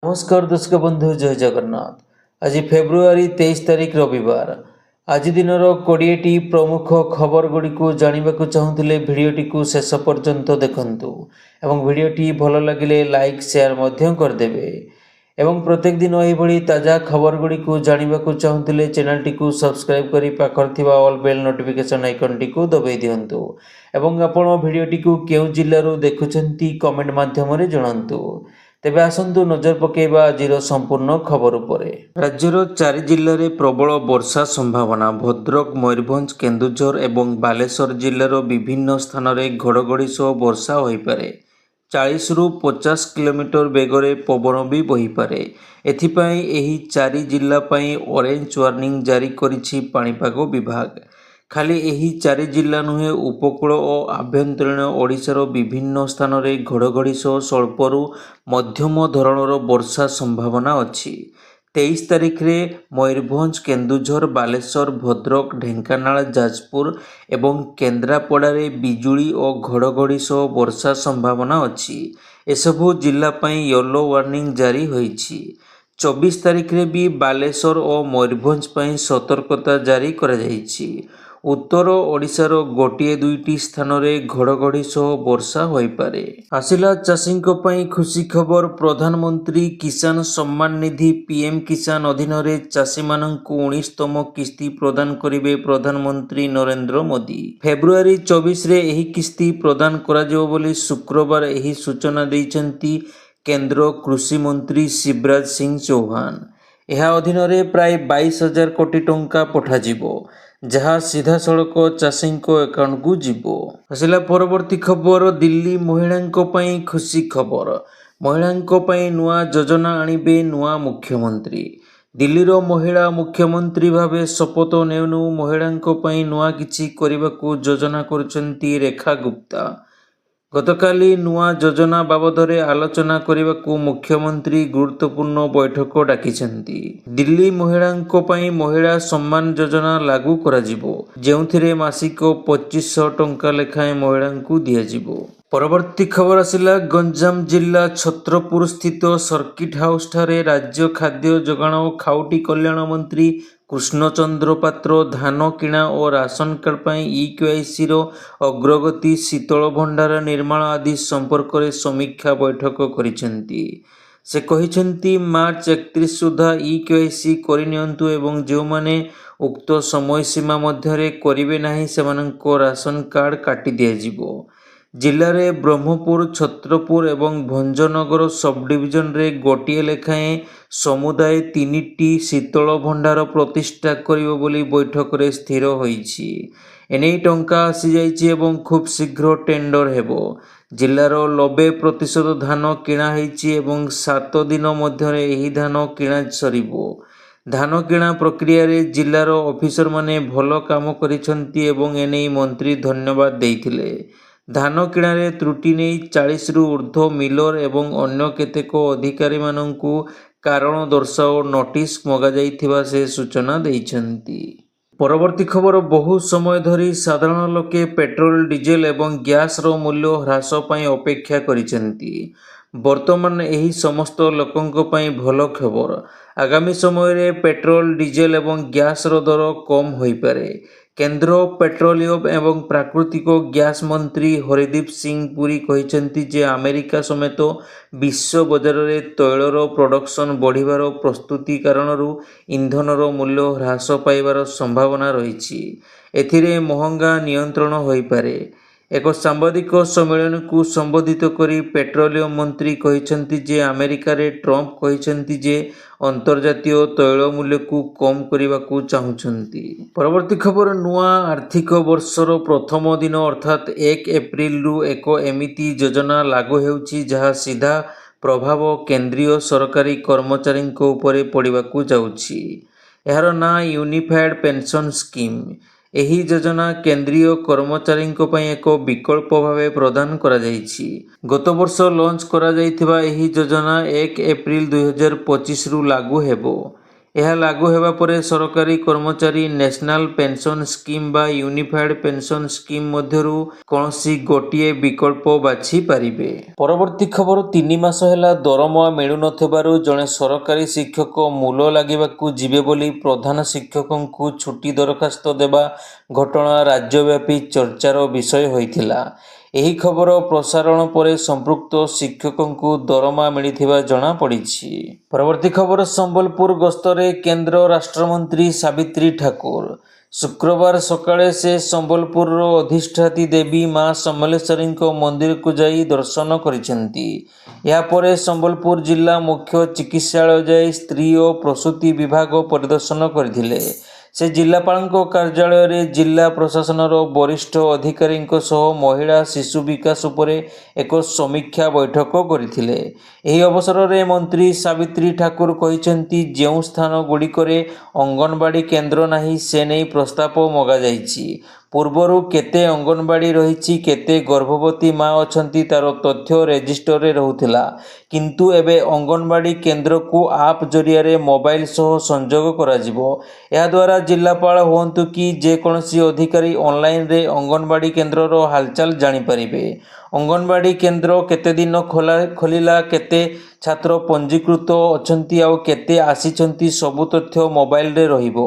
नमस्कार दर्शक बंधु जय जगन्नाथ। आज फेब्रुआरी 23 तारिख रविवार। आज दिनर 20टी प्रमुख खबर गुड़ी को जानवा चाहूले भिडटी को शेष पर्यंत देखंतु एवं भिडटी भल लगे लाइक शेयर करदेवे एवं प्रत्येक दिन यही ताजा खबर गुड़ी को जानवा चाहूले चैनल टी को सब्सक्राइब कर पाखर ऑल बेल नोटिफिकेशन आइकन टी को दबाई दिंतु एवं आपण भिडटी को क्यों जिलूर देखुंत कमेंट मध्यम जनातु। तेबे आसंतु नजर पकेबा आजिर संपूर्ण खबर उपरे। राज्यर 4 जिल्लार प्रबल वर्षा संभावना। भद्रक, मयूरभंज, केन्दुझर एवं बालेश्वर जिल्लार विभिन्न स्थान में घड़घड़ी सह वर्षा होईपारे। 40 ରୁ 50 किलोमीटर बेगरे पवन भी बहीपारे। एथिपाई एही 4 जिल्ला पाई ऑरेंज वार्निंग जारी करिछि पाणीपाग विभाग। खाली एही 4 जिल्ला नुहे उपकूल और आभ्यंतरीण ओडिशार विभिन्न स्थान में घड़घड़ी सह स्वल्परू मध्यम धरणर वर्षा संभावना अछि। 23 तारिख में मयूरभंज, केन्दुझर, बालेश्वर, भद्रक, ढेंकानाल, जाजपुर एवं केन्द्रापड़ारे बिजुली और घड़घड़ी सह वर्षा संभावना अछि। एसबु जिला पाई येलो वार्निंग जारी होईछि। 24 तारिख में भी बालेश्वर और मयूरभंज पाई सतर्कता जारी करा जाईछि। उत्तर ओडिशार गोटे दुईटी स्थान में घड़घड़ी सह वर्षा होईपारे। आसिला चाषी खुशी खबर। प्रधानमंत्री किसान सम्मान निधि पीएम किसान अधीन चाषी मानक 19तम किस्ती प्रदान करिवे प्रधानमंत्री नरेंद्र मोदी। फेब्रुआरी 24 रे एही किस्ती प्रदान कराजिबो बोली शुक्रवार एही सूचना दैछंती केंद्र कृषि मंत्री शिवराज सिंह चौहान। यह अधीन प्राय 22,000 कोटी टंका पठाजिबो जहाँ सीधा सड़क चाषी अकाउंट को जीवो। आसिला परवर्ती खबर। दिल्ली महिलांको पई खुशी खबर। महिलांको पई नुआ योजना आनिबे नुआ मुख्यमंत्री। दिल्लीर महिला मुख्यमंत्री भावे शपथ नेउनु महिलांको पई नुआ किछि करिबाकू योजना करुछंती रेखा गुप्ता। गतकाली नुआ योजना बाबदरे आलोचना करिबाकू मुख्यमंत्री गुरुत्वपूर्ण बैठक डाकिछंती। दिल्ली महिलांको पई महिला सम्मान योजना लागू कराजिबो जेउथिरे मासिक 2500 टंका लेखाएं महिलांकू दियाजिबो। परवर्ती खबर आसिला गंजाम जिला छत्रपुर स्थित सर्किट हाउस ठारे राज्य खाद्य जोगाण और खाउटी कल्याण मंत्री कृष्णचंद्र पात्र धान किणा और राशन कार्ड पाई इक्यूआईसी रो अग्रगति, शीतल भंडार निर्माण आदि संपर्क में समीक्षा बैठक करिसेंती। से कहिसेंती मार्च 31 सुधा इक्यूआईसी करिनियंतु एवं जो माने उक्त समय सीमा मध्यरे करिवे नाही सेमानंको राशन कार्ड काटी दियाजिबो। जिले में ब्रह्मपुर, छत्रपुर एवं भंजनगर सब डिविजन रे गोटिए लेखाएं समुदाय 3टी शीतल भंडार प्रतिष्ठा करिवो बोली बैठक रे स्थिर होईछि। एने टंका आसी जाइछि एवं खूब शीघ्र टेंडर हेबो। जिलार 90% धान किणा होईछि एवं 7 दिन मध्यरे एही धान किणा सरिबो। धान किणा प्रक्रिया रे जिलार ऑफिसर माने भलो काम करिसंती एवं एने मंत्री धन्यवाद देइथिले। धान किणारे त्रुटि नहीं 40 रु ऊर्ध्व मिलर एवं अन्य केतेक अधिकारी मानंकु कारण दर्शाओ नोटिस मगा जाइथिबा से सूचना देइछंती। परवर्ती खबर। बहु समय धरी साधारण लोके पेट्रोल, डीजेल एवं गैस रो मूल्य ह्रास पाई अपेक्षा करिसेंती। वर्तमान एही समस्त लोकंको पाई भलो खबर। आगामी समय रे पेट्रोल, डीजेल एवं गैस रो दर कम होई पारे। केंद्र पेट्रोलियम एवं प्राकृतिक गैस मंत्री हरदीप सिंह पुरी कहिसेंती जे अमेरिका समेत विश्व बजार रे तैलर प्रोडक्शन बढ़िबार प्रस्तुति कारणरू इंधनर मूल्य ह्रास पाइबार संभावना रही। एथिरे महंगा नियंत्रण होई पारे। एक सांबादिक सम्मेलन को संबोधित करी पेट्रोलियम मंत्री कहिसेंती जे अमेरिका रे ट्रंप कहिसेंती जे अंतर्जातीय तैल मूल्य को कम करने चाहूँगी। परवर्ती खबर। नुआ आर्थिक वर्षर प्रथम दिन अर्थात 1 एप्रिल रु एक एमिति योजना लागू हेउछि जहाँ सीधा प्रभाव केंद्रीय सरकारी कर्मचारी उपरे पड़िबाकू जाउछि। यार ना यूनिफाइड पेंशन स्कीम। एही योजना केंद्रीय कर्मचारी एक विकल्प भाव प्रदान करा जाइछि। गत वर्ष लॉन्च करा जाइथिबा एही योजना 1 एप्रिल 2025 रु लागू हेबो। ଏହା ଲାଗୁ ହେବା ପରେ ସରକାରୀ କର୍ମଚାରୀ ନ୍ୟାସନାଲ ପେନସନ ସ୍କିମ୍ ବା ୟୁନିଫାଏଡ୍ ପେନସନ ସ୍କିମ୍ ମଧ୍ୟରୁ କୌଣସି ଗୋଟିଏ ବିକଳ୍ପ ବାଛି ପାରିବେ। ପରବର୍ତ୍ତୀ ଖବର 3 ମାସ ହେଲା ଦରମା ମିଳୁନଥିବାରୁ ଜଣେ ସରକାରୀ ଶିକ୍ଷକ ମୂଲ ଲାଗିବାକୁ ଯିବେ ବୋଲି ପ୍ରଧାନ ଶିକ୍ଷକଙ୍କୁ ଛୁଟି ଦରଖାସ୍ତ ଦେବା ଘଟଣା ରାଜ୍ୟବ୍ୟାପୀ ଚର୍ଚ୍ଚାର ବିଷୟ ହୋଇଥିଲା। ଏହି ଖବର ପ୍ରସାରଣ ପରେ ସମ୍ପୃକ୍ତ ଶିକ୍ଷକଙ୍କୁ ଦରମା ମିଳିଥିବା ଜଣାପଡ଼ିଛି। ପରବର୍ତ୍ତୀ ଖବର ସମ୍ବଲପୁର ଗସ୍ତରେ କେନ୍ଦ୍ର ରାଷ୍ଟ୍ରମନ୍ତ୍ରୀ ସାବିତ୍ରୀ ଠାକୁର। ଶୁକ୍ରବାର ସକାଳେ ସେ ସମ୍ବଲପୁରର ଅଧିଷ୍ଠାତ୍ରୀ ଦେବୀ ମା ସମଲେଶ୍ୱରୀଙ୍କ ମନ୍ଦିରକୁ ଯାଇ ଦର୍ଶନ କରିଛନ୍ତି। ଏହାପରେ ସମ୍ବଲପୁର ଜିଲ୍ଲା ମୁଖ୍ୟ ଚିକିତ୍ସାଳୟ ଯାଇ ସ୍ତ୍ରୀ ଓ ପ୍ରସୂତି ବିଭାଗ ପରିଦର୍ଶନ କରିଥିଲେ। ସେ ଜିଲ୍ଲାପାଳଙ୍କ କାର୍ଯ୍ୟାଳୟରେ ଜିଲ୍ଲା ପ୍ରଶାସନର ବରିଷ୍ଠ ଅଧିକାରୀଙ୍କ ସହ ମହିଳା ଶିଶୁ ବିକାଶ ଉପରେ ଏକ ସମୀକ୍ଷା ବୈଠକ କରିଥିଲେ। ଏହି ଅବସରରେ ମନ୍ତ୍ରୀ ସାବିତ୍ରୀ ଠାକୁର କହିଛନ୍ତି, ଯେଉଁ ସ୍ଥାନ ଗୁଡ଼ିକରେ ଅଙ୍ଗନବାଡ଼ି କେନ୍ଦ୍ର ନାହିଁ ସେ ନେଇ ପ୍ରସ୍ତାବ ମଗାଯାଇଛି। ପୂର୍ବରୁ କେତେ ଅଙ୍ଗନବାଡ଼ି ରହିଛି, କେତେ ଗର୍ଭବତୀ ମା ଅଛନ୍ତି ତାର ତଥ୍ୟ ରେଜିଷ୍ଟରରେ ରହୁଥିଲା, କିନ୍ତୁ ଏବେ ଅଙ୍ଗନବାଡ଼ି କେନ୍ଦ୍ରକୁ ଆପ୍ ଜରିଆରେ ମୋବାଇଲ ସହ ସଂଯୋଗ କରାଯିବ। ଏହାଦ୍ୱାରା ଜିଲ୍ଲାପାଳ ହୁଅନ୍ତୁ କି ଯେକୌଣସି ଅଧିକାରୀ ଅନଲାଇନରେ ଅଙ୍ଗନବାଡ଼ି କେନ୍ଦ୍ରର ହାଲଚାଲ ଜାଣିପାରିବେ। ଅଙ୍ଗନବାଡ଼ି କେନ୍ଦ୍ର କେତେ ଦିନ ଖୋଲିଲା, କେତେ ଛାତ୍ର ପଞ୍ଜୀକୃତ ଅଛନ୍ତି ଆଉ କେତେ ଆସିଛନ୍ତି ସବୁ ତଥ୍ୟ ମୋବାଇଲରେ ରହିବ।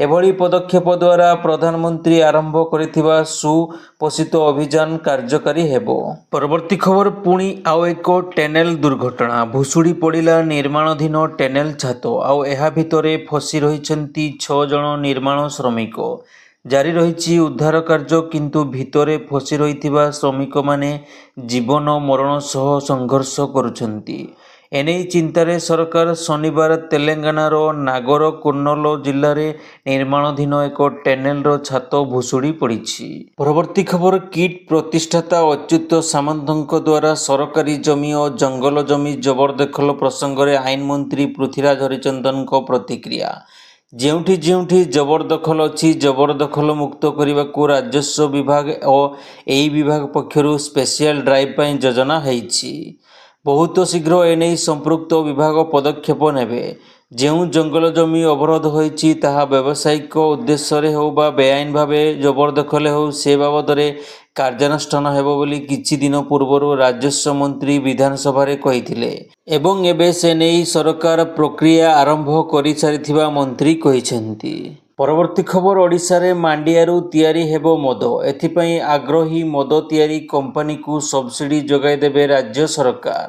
ଏଭଳି ପଦକ୍ଷେପ ଦ୍ୱାରା ପ୍ରଧାନମନ୍ତ୍ରୀ ଆରମ୍ଭ କରିଥିବା ସୁପୋଷିତ ଅଭିଯାନ କାର୍ଯ୍ୟକାରୀ ହେବ। ପରବର୍ତ୍ତୀ ଖବର ପୁଣି ଆଉ ଏକ ଟନେଲ ଦୁର୍ଘଟଣା। ଭୁଶୁଡ଼ି ପଡ଼ିଲା ନିର୍ମାଣାଧୀନ ଟନେଲ ଛାତ, ଆଉ ଏହା ଭିତରେ ଫସି ରହିଛନ୍ତି 6 ଜଣ ନିର୍ମାଣ ଶ୍ରମିକ। ଜାରି ରହିଛି ଉଦ୍ଧାର କାର୍ଯ୍ୟ, କିନ୍ତୁ ଭିତରେ ଫସି ରହିଥିବା ଶ୍ରମିକମାନେ ଜୀବନ ମରଣ ସହ ସଂଘର୍ଷ କରୁଛନ୍ତି। ଏନେଇ ଚିନ୍ତାରେ ସରକାର ଶନିବାର ତେଲେଙ୍ଗାନାର ନାଗର କୁର୍ଣ୍ଣୁଲ ଜିଲ୍ଲାରେ ନିର୍ମାଣାଧୀନ ଏକ ଟନେଲର ଛାତ ଭୁଶୁଡ଼ି ପଡ଼ିଛି। ପରବର୍ତ୍ତୀ ଖବର କିଟ୍ ପ୍ରତିଷ୍ଠାତା ଅଚ୍ୟୁତ ସାମନ୍ତଙ୍କ ଦ୍ୱାରା ସରକାରୀ ଜମି ଓ ଜଙ୍ଗଲ ଜମି ଜବରଦଖଲ ପ୍ରସଙ୍ଗରେ ଆଇନମନ୍ତ୍ରୀ ପୃଥ୍ୱୀରାଜ ହରିଚନ୍ଦନଙ୍କ ପ୍ରତିକ୍ରିୟା। ଯେଉଁଠି ଯେଉଁଠି ଜବରଦଖଲ ଅଛି, ଜବରଦଖଲ ମୁକ୍ତ କରିବାକୁ ରାଜସ୍ୱ ବିଭାଗ ଓ ଏହି ବିଭାଗ ପକ୍ଷରୁ ସ୍ପେଶିଆଲ ଡ୍ରାଇଭ୍ ପାଇଁ ଯୋଜନା ହୋଇଛି। ବହୁତ ଶୀଘ୍ର ଏନେଇ ସମ୍ପୃକ୍ତ ବିଭାଗ ପଦକ୍ଷେପ ନେବେ। ଯେଉଁ ଜଙ୍ଗଲ ଜମି ଅବରୋଧ ହୋଇଛି ତାହା ବ୍ୟବସାୟିକ ଉଦ୍ଦେଶ୍ୟରେ ହେଉ ବା ବେଆଇନ ଭାବେ ଜବରଦଖଲ ହେଉ, ସେ ବାବଦରେ କାର୍ଯ୍ୟାନୁଷ୍ଠାନ ହେବ ବୋଲି କିଛି ଦିନ ପୂର୍ବରୁ ରାଜସ୍ୱ ମନ୍ତ୍ରୀ ବିଧାନସଭାରେ କହିଥିଲେ ଏବଂ ଏବେ ସେ ନେଇ ସରକାର ପ୍ରକ୍ରିୟା ଆରମ୍ଭ କରିସାରିଥିବା ମନ୍ତ୍ରୀ କହିଛନ୍ତି। ପରବର୍ତ୍ତୀ ଖବର ଓଡ଼ିଶାରେ ମାଣ୍ଡିଆରୁ ତିଆରି ହେବ ମଦ। ଏଥିପାଇଁ ଆଗ୍ରହୀ ମଦ ତିଆରି କମ୍ପାନୀକୁ ସବସିଡି ଯୋଗାଇ ଦେବେ ରାଜ୍ୟ ସରକାର।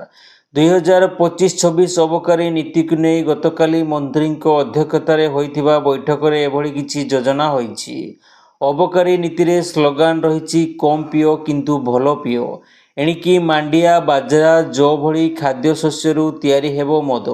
2025-26 ଅବକାରୀ ନୀତିକୁ ନେଇ ଗତକାଲି ମନ୍ତ୍ରୀଙ୍କ ଅଧ୍ୟକ୍ଷତାରେ ହୋଇଥିବା ବୈଠକରେ ଏଭଳି କିଛି ଯୋଜନା ହୋଇଛି। ଅବକାରୀ ନୀତିରେ ସ୍ଲୋଗାନ ରହିଛି, କମ୍ ପିଅ କିନ୍ତୁ ଭଲ ପିଅ। ଏଣିକି ମାଣ୍ଡିଆ, ବାଜରା, ଯଅ ଭଳି ଖାଦ୍ୟଶସ୍ୟରୁ ତିଆରି ହେବ ମଦ।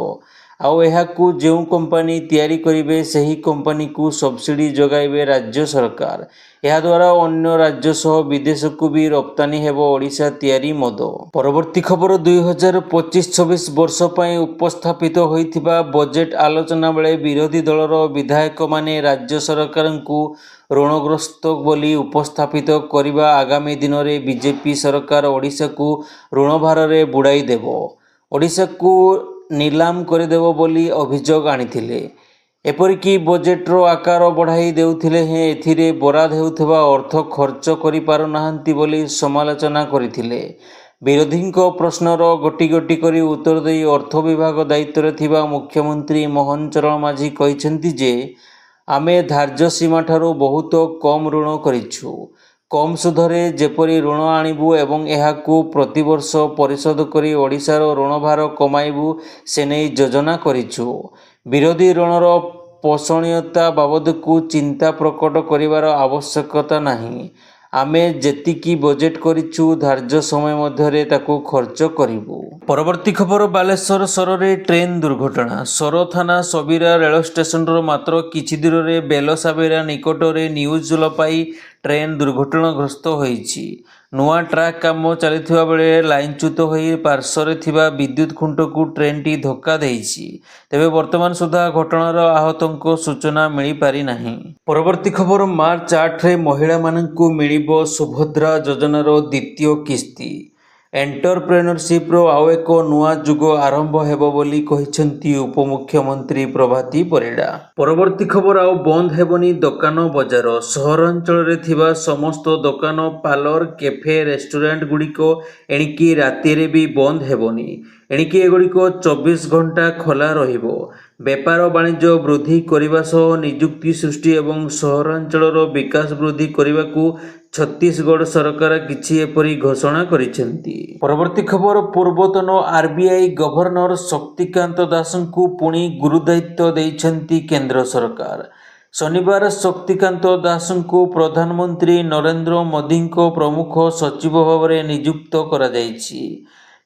ଆଉ ଏହାକୁ ଯେଉଁ କମ୍ପାନୀ ତିଆରି କରିବେ ସେହି କମ୍ପାନୀକୁ ସବସିଡି ଯୋଗାଇବେ ରାଜ୍ୟ ସରକାର। ଏହାଦ୍ୱାରା ଅନ୍ୟ ରାଜ୍ୟ ସହ ବିଦେଶକୁ ବି ରପ୍ତାନି ହେବ ଓଡ଼ିଶା ତିଆରି ମଦ। ପରବର୍ତ୍ତୀ ଖବର 2025-26 ବର୍ଷ ପାଇଁ ଉପସ୍ଥାପିତ ହୋଇଥିବା ବଜେଟ୍ ଆଲୋଚନା ବେଳେ ବିରୋଧୀ ଦଳର ବିଧାୟକମାନେ ରାଜ୍ୟ ସରକାରଙ୍କୁ ଋଣଗ୍ରସ୍ତ ବୋଲି ଉପସ୍ଥାପିତ କରିବା ଆଗାମୀ ଦିନରେ ବିଜେପି ସରକାର ଓଡ଼ିଶାକୁ ଋଣଭାରରେ ବୁଡ଼ାଇ ଦେବ, ଓଡ଼ିଶାକୁ ନିଲାମ କରିଦେବ ବୋଲି ଅଭିଯୋଗ ଆଣିଥିଲେ। ଏପରିକି ବଜେଟ୍ର ଆକାର ବଢ଼ାଇ ଦେଉଥିଲେ ହେଁ ଏଥିରେ ବରାଦ ହେଉଥିବା ଅର୍ଥ ଖର୍ଚ୍ଚ କରିପାରୁନାହାନ୍ତି ବୋଲି ସମାଲୋଚନା କରିଥିଲେ। ବିରୋଧୀଙ୍କ ପ୍ରଶ୍ନର ଗୋଟି ଗୋଟି କରି ଉତ୍ତର ଦେଇ ଅର୍ଥ ବିଭାଗ ଦାୟିତ୍ୱରେ ଥିବା ମୁଖ୍ୟମନ୍ତ୍ରୀ ମୋହନ ଚରଣ ମାଝୀ କହିଛନ୍ତି ଯେ, ଆମେ ଧାର୍ଯ୍ୟ ସୀମାଠାରୁ ବହୁତ କମ୍ ଋଣ କରିଛୁ। କମ୍ ସୁଧରେ ଯେପରି ଋଣ ଆଣିବୁ ଏବଂ ଏହାକୁ ପ୍ରତିବର୍ଷ ପରିଶୋଧ କରି ଓଡ଼ିଶାର ଋଣଭାର କମାଇବୁ ସେ ନେଇ ଯୋଜନା କରିଛୁ। ବିରୋଧୀ ଋଣର ପୋଷଣୀୟତା ବାବଦକୁ ଚିନ୍ତା ପ୍ରକଟ କରିବାର ଆବଶ୍ୟକତା ନାହିଁ। ଆମେ ଯେତିକି ବଜେଟ୍ କରିଛୁ ଧାର୍ଯ୍ୟ ସମୟ ମଧ୍ୟରେ ତାକୁ ଖର୍ଚ୍ଚ କରିବୁ। ପରବର୍ତ୍ତୀ ଖବର ବାଲେଶ୍ୱର ସୋରରେ ଟ୍ରେନ୍ ଦୁର୍ଘଟଣା। ସୋର ଥାନା ସବିରା ରେଳ ଷ୍ଟେସନର ମାତ୍ର କିଛି ଦୂରରେ ବେଲସାବେରା ନିକଟରେ ନ୍ୟୁଜ୍ ଲପାଇ ଟ୍ରେନ୍ ଦୁର୍ଘଟଣାଗ୍ରସ୍ତ ହୋଇଛି। ନୂଆ ଟ୍ରାକ୍ କାମ ଚାଲିଥିବା ବେଳେ ଲାଇନଚ୍ୟୁତ ହୋଇ ପାର୍ଶ୍ୱରେ ଥିବା ବିଦ୍ୟୁତ୍ ଖୁଣ୍ଟକୁ ଟ୍ରେନ୍ଟି ଧକ୍କା ଦେଇଛି। ତେବେ ବର୍ତ୍ତମାନ ସୁଦ୍ଧା ଘଟଣାର ଆହତଙ୍କ ସୂଚନା ମିଳିପାରିନାହିଁ। ପରବର୍ତ୍ତୀ ଖବର ମାର୍ଚ୍ଚ 8ରେ ମହିଳାମାନଙ୍କୁ ମିଳିବ ସୁଭଦ୍ରା ଯୋଜନାର ଦ୍ୱିତୀୟ କିସ୍ତି। ଏଣ୍ଟରପ୍ରେନରସିପ୍ର ଆଉ ଏକ ନୂଆ ଯୁଗ ଆରମ୍ଭ ହେବ ବୋଲି କହିଛନ୍ତି ଉପମୁଖ୍ୟମନ୍ତ୍ରୀ ପ୍ରଭାତୀ ପରିଡ଼ା। ପରବର୍ତ୍ତୀ ଖବର ଆଉ ବନ୍ଦ ହେବନି ଦୋକାନ ବଜାର। ସହରାଞ୍ଚଳରେ ଥିବା ସମସ୍ତ ଦୋକାନ, ପାର୍ଲର, କେଫେ, ରେଷ୍ଟୁରାଣ୍ଟ ଗୁଡ଼ିକ ଏଣିକି ରାତିରେ ବି ବନ୍ଦ ହେବନି। ଏଣିକି ଏଗୁଡ଼ିକ 24 ଘଣ୍ଟା ଖୋଲା ରହିବ। ବେପାର ବାଣିଜ୍ୟ ବୃଦ୍ଧି କରିବା ସହ ନିଯୁକ୍ତି ସୃଷ୍ଟି ଏବଂ ସହରାଞ୍ଚଳର ବିକାଶ ବୃଦ୍ଧି କରିବାକୁ ଛତିଶଗଡ଼ ସରକାର କିଛି ଏପରି ଘୋଷଣା କରିଛନ୍ତି। ପରବର୍ତ୍ତୀ ଖବର ପୂର୍ବତନ ଆର୍ବିଆଇ ଗଭର୍ଣ୍ଣର ଶକ୍ତିକାନ୍ତ ଦାସଙ୍କୁ ପୁଣି ଗୁରୁଦାୟିତ୍ୱ ଦେଇଛନ୍ତି କେନ୍ଦ୍ର ସରକାର। ଶନିବାର ଶକ୍ତିକାନ୍ତ ଦାସଙ୍କୁ ପ୍ରଧାନମନ୍ତ୍ରୀ ନରେନ୍ଦ୍ର ମୋଦିଙ୍କ ପ୍ରମୁଖ ସଚିବ ଭାବରେ ନିଯୁକ୍ତ କରାଯାଇଛି।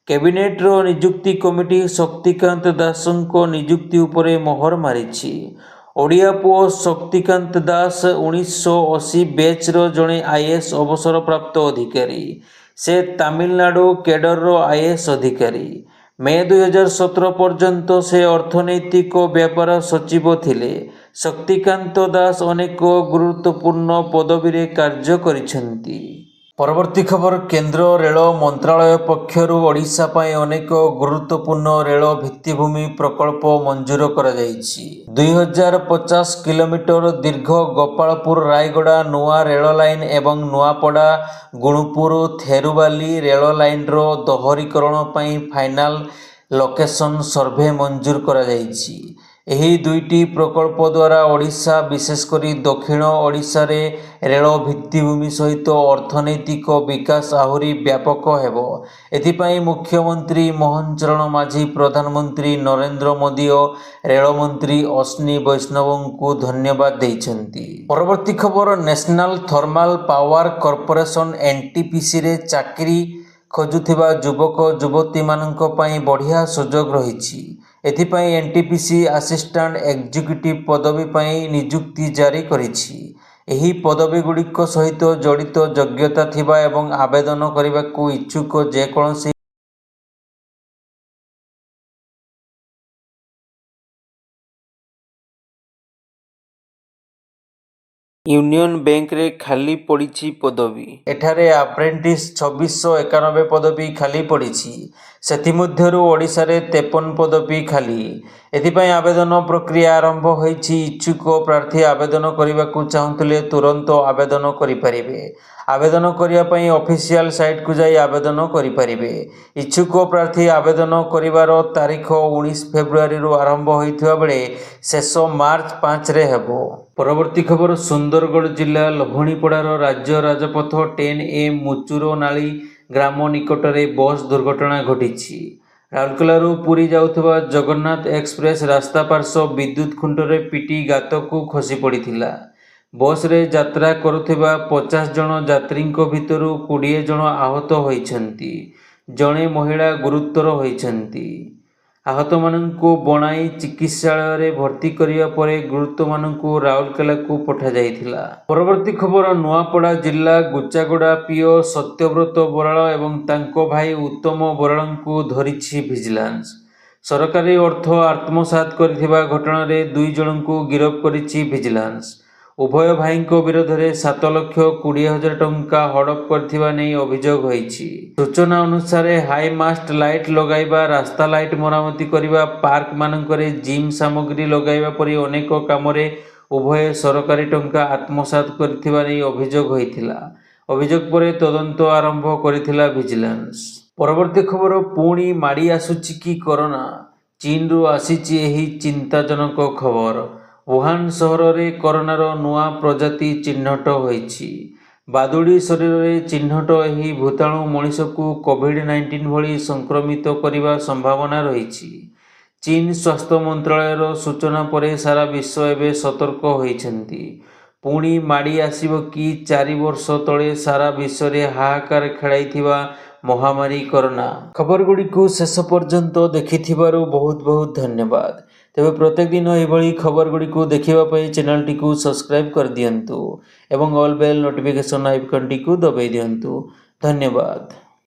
କ୍ୟାବିନେଟ୍ର ନିଯୁକ୍ତି କମିଟି ଶକ୍ତିକାନ୍ତ ଦାସଙ୍କ ନିଯୁକ୍ତି ଉପରେ ମୋହର ମାରିଛି। ଓଡ଼ିଆ ପୁଅ ଶକ୍ତିକାନ୍ତ ଦାସ 1980 ବ୍ୟାଚ୍ର ଜଣେ ଆଇଏଏସ୍ ଅବସରପ୍ରାପ୍ତ ଅଧିକାରୀ। ସେ ତାମିଲନାଡୁ କେଡରର ଆଇଏଏସ୍ ଅଧିକାରୀ। ମେ 2017 ପର୍ଯ୍ୟନ୍ତ ସେ ଅର୍ଥନୈତିକ ବ୍ୟାପାର ସଚିବ ଥିଲେ। ଶକ୍ତିକାନ୍ତ ଦାସ ଅନେକ ଗୁରୁତ୍ୱପୂର୍ଣ୍ଣ ପଦବୀରେ କାର୍ଯ୍ୟ କରିଛନ୍ତି। ପରବର୍ତ୍ତୀ ଖବର କେନ୍ଦ୍ର ରେଳ ମନ୍ତ୍ରାଳୟ ପକ୍ଷରୁ ଓଡ଼ିଶା ପାଇଁ ଅନେକ ଗୁରୁତ୍ୱପୂର୍ଣ୍ଣ ରେଳ ଭିତ୍ତିଭୂମି ପ୍ରକଳ୍ପ ମଞ୍ଜୁର କରାଯାଇଛି। 2050 କିଲୋମିଟର ଦୀର୍ଘ ଗୋପାଳପୁର ରାୟଗଡ଼ା ନୂଆ ରେଳ ଲାଇନ୍ ଏବଂ ନୂଆପଡ଼ା ଗୁଣୁପୁର ଥେରୁବାଲି ରେଳ ଲାଇନ୍ର ଦୋହରୀକରଣ ପାଇଁ ଫାଇନାଲ ଲୋକେସନ ସର୍ଭେ ମଞ୍ଜୁର କରାଯାଇଛି। ଏହି ଦୁଇଟି ପ୍ରକଳ୍ପ ଦ୍ୱାରା ଓଡ଼ିଶା, ବିଶେଷ କରି ଦକ୍ଷିଣ ଓଡ଼ିଶାରେ ରେଳ ଭିତ୍ତିଭୂମି ସହିତ ଅର୍ଥନୈତିକ ବିକାଶ ଆହୁରି ବ୍ୟାପକ ହେବ। ଏଥିପାଇଁ ମୁଖ୍ୟମନ୍ତ୍ରୀ ମୋହନ ଚରଣ ମାଝୀ, ପ୍ରଧାନମନ୍ତ୍ରୀ ନରେନ୍ଦ୍ର ମୋଦି ଓ ରେଳମନ୍ତ୍ରୀ ଅଶ୍ୱିନୀ ବୈଷ୍ଣବଙ୍କୁ ଧନ୍ୟବାଦ ଦେଇଛନ୍ତି। ପରବର୍ତ୍ତୀ ଖବର ନ୍ୟାସନାଲ ଥର୍ମାଲ ପାୱାର କର୍ପୋରେସନ ଏନ୍ଟିପିସିରେ ଚାକିରି ଖୋଜୁଥିବା ଯୁବକ ଯୁବତୀମାନଙ୍କ ପାଇଁ ବଢ଼ିଆ ସୁଯୋଗ ରହିଛି। ଏଥିପାଇଁ ଏନ୍ଟିପିସି ଆସିଷ୍ଟାଣ୍ଟ ଏକ୍ଜିକ୍ୟୁଟିଭ୍ ପଦବୀ ପାଇଁ ନିଯୁକ୍ତି ଜାରି କରିଛି। ଏହି ପଦବୀଗୁଡ଼ିକ ସହିତ ଜଡ଼ିତ ଯୋଗ୍ୟତା ଥିବା ଏବଂ ଆବେଦନ କରିବାକୁ ଇଚ୍ଛୁକ ଯେକୌଣସି ୟୁନିୟନ ବ୍ୟାଙ୍କରେ ଖାଲି ପଡ଼ିଛି ପଦବୀ। ଏଠାରେ ଆପ୍ରେଣ୍ଟିସ୍ 2691 ପଦବୀ ଖାଲି ପଡ଼ିଛି। ସେଥିମଧ୍ୟରୁ ଓଡ଼ିଶାରେ 53 ପଦବୀ ଖାଲି। ଏଥିପାଇଁ ଆବେଦନ ପ୍ରକ୍ରିୟା ଆରମ୍ଭ ହୋଇଛି। ଇଚ୍ଛୁକ ପ୍ରାର୍ଥୀ ଆବେଦନ କରିବାକୁ ଚାହୁଁଥିଲେ ତୁରନ୍ତ ଆବେଦନ କରିପାରିବେ। ଆବେଦନ କରିବା ପାଇଁ ଅଫିସିଆଲ ସାଇଟକୁ ଯାଇ ଆବେଦନ କରିପାରିବେ। ଇଚ୍ଛୁକ ପ୍ରାର୍ଥୀ ଆବେଦନ କରିବାର ତାରିଖ 19 ଫେବୃଆରୀରୁ ଆରମ୍ଭ ହୋଇଥିବା ବେଳେ ଶେଷ ମାର୍ଚ୍ଚ 5ରେ ହେବ। ପରବର୍ତ୍ତୀ ଖବର ସୁନ୍ଦରଗଡ଼ ଜିଲ୍ଲା ଲହୁଣୀପଡ଼ାର ରାଜ୍ୟ ରାଜପଥ 10A ମୁଚୁରନାଳି ଗ୍ରାମ ନିକଟରେ ବସ୍ ଦୁର୍ଘଟଣା ଘଟିଛି। ରାଉରକେଲାରୁ ପୁରୀ ଯାଉଥିବା ଜଗନ୍ନାଥ ଏକ୍ସପ୍ରେସ୍ ରାସ୍ତା ପାର୍ଶ୍ୱ ବିଦ୍ୟୁତ୍ ଖୁଣ୍ଟରେ ପିଟି ଗାତକୁ ଖସି ପଡ଼ିଥିଲା। ବସ୍ରେ ଯାତ୍ରା କରୁଥିବା 50 ଜଣ ଯାତ୍ରୀଙ୍କ ଭିତରୁ 20 ଜଣ ଆହତ ହୋଇଛନ୍ତି। ଜଣେ ମହିଳା ଗୁରୁତର ହୋଇଛନ୍ତି। ଆହତମାନଙ୍କୁ ବଣାଇ ଚିକିତ୍ସାଳୟରେ ଭର୍ତ୍ତି କରିବା ପରେ ଗୁରୁତରମାନଙ୍କୁ ରାଉରକେଲାକୁ ପଠାଯାଇଥିଲା। ପରବର୍ତ୍ତୀ ଖବର ନୂଆପଡ଼ା ଜିଲ୍ଲା ଗୁଚାଗଡ଼ା ପିଓ ସତ୍ୟବ୍ରତ ବରାଳ ଏବଂ ତାଙ୍କ ଭାଇ ଉତ୍ତମ ବରାଳଙ୍କୁ ଧରିଛି ଭିଜିଲାନ୍ସ। ସରକାରୀ ଅର୍ଥ ଆତ୍ମସାତ କରିଥିବା ଘଟଣାରେ 2 ଜଣଙ୍କୁ ଗିରଫ କରିଛି ଭିଜିଲାନ୍ସ। ଉଭୟ ଭାଇଙ୍କ ବିରୋଧରେ 7,20,000 ଟଙ୍କା ହଡପ କରିଥିବା ନେଇ ଅଭିଯୋଗ ହୋଇଛି। ସୂଚନା ଅନୁସାରେ ହାଇମାଷ୍ଟ ଲାଇଟ୍ ଲଗାଇବା, ରାସ୍ତା ଲାଇଟ୍ ମରାମତି କରିବା, ପାର୍କମାନଙ୍କରେ ଜିମ୍ ସାମଗ୍ରୀ ଲଗାଇବା ପରି ଅନେକ କାମରେ ଉଭୟ ସରକାରୀ ଟଙ୍କା ଆତ୍ମସାତ କରିଥିବା ନେଇ ଅଭିଯୋଗ ହୋଇଥିଲା। ଅଭିଯୋଗ ପରେ ତଦନ୍ତ ଆରମ୍ଭ କରିଥିଲା ଭିଜିଲାନ୍ସ। ପରବର୍ତ୍ତୀ ଖବର ପୁଣି ମାଡ଼ି ଆସୁଛି କି କରୋନା? ଚୀନରୁ ଆସିଛି ଏହି ଚିନ୍ତାଜନକ ଖବର। ଉହାନ ସହରରେ କରୋନାର ନୂଆ ପ୍ରଜାତି ଚିହ୍ନଟ ହୋଇଛି। ବାଦୁଡ଼ି ଶରୀରରେ ଚିହ୍ନଟ ଏହି ଭୂତାଣୁ ମଣିଷକୁ କୋଭିଡ୍-19 ଭଳି ସଂକ୍ରମିତ କରିବା ସମ୍ଭାବନା ରହିଛି। ଚୀନ ସ୍ୱାସ୍ଥ୍ୟ ମନ୍ତ୍ରାଳୟର ସୂଚନା ପରେ ସାରା ବିଶ୍ୱ ଏବେ ସତର୍କ ହୋଇଛନ୍ତି। ପୁଣି ମାଡ଼ି ଆସିବ କି 4 ବର୍ଷ ତଳେ ସାରା ବିଶ୍ୱରେ ହାହାକାର ଖେଳାଇଥିବା ମହାମାରୀ କରୋନା? ଖବରଗୁଡ଼ିକୁ ଶେଷ ପର୍ଯ୍ୟନ୍ତ ଦେଖିଥିବାରୁ ବହୁତ ବହୁତ ଧନ୍ୟବାଦ। ତେବେ ପ୍ରତ୍ୟେକ ଦିନ ଏଭଳି ଖବରଗୁଡ଼ିକୁ ଦେଖିବା ପାଇଁ ଚ୍ୟାନେଲଟିକୁ ସବସ୍କ୍ରାଇବ୍ କରିଦିଅନ୍ତୁ ଏବଂ ଅଲ୍ ବେଲ୍ ନୋଟିଫିକେସନ୍ ଆଇକନ୍ଟିକୁ ଦବାଇ ଦିଅନ୍ତୁ। ଧନ୍ୟବାଦ।